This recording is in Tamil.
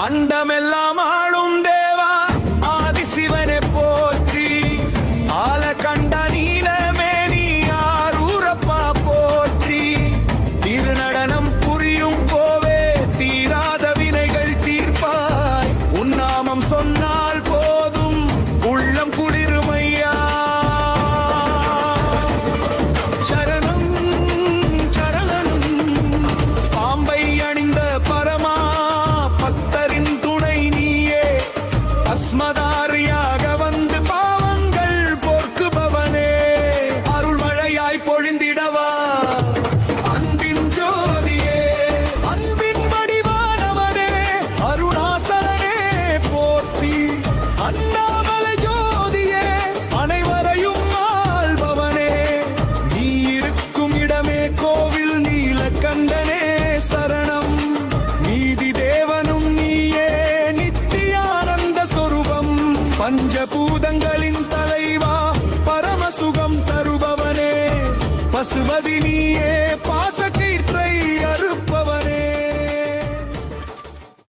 அண்டமெல்லாம் ஆளும் தேவா ஆதிசிவனை போற்றி, ஆல கண்ட நீலமேனி ஆரூரப்பா போற்றி, திருநடனம் புரியும் கோவே தீராத வினைகள் தீர்ப்பாய், உன்னாமம் சொன்னால் போதும் உள்ளம் குளிருமையா. சரணம் சரணம் பாம்பை அணிந்த பரமா பக்தரின் துணை நீயே, அஸ்மதாரியாக வந்து பாவங்கள் போக்குபவனே, அருள்மழையாய் பொழிந்திடவா அன்பின் ஜோதியே, அன்பின் வடிவானவனே அருணாசலனே போற்றி, அண்ணாமலை ஜோதியே அனைவரையும் ஆள்பவனே, நீ இருக்கும் இடமே கோவில் நீலகண்டனே சரணம், நீதி தேவனும் நீயே நித்தியானந்த சொரூபம், பஞ்சபூதங்களின் தலைவா பரமசுகம் தருபவனே, பசுபதி நீயே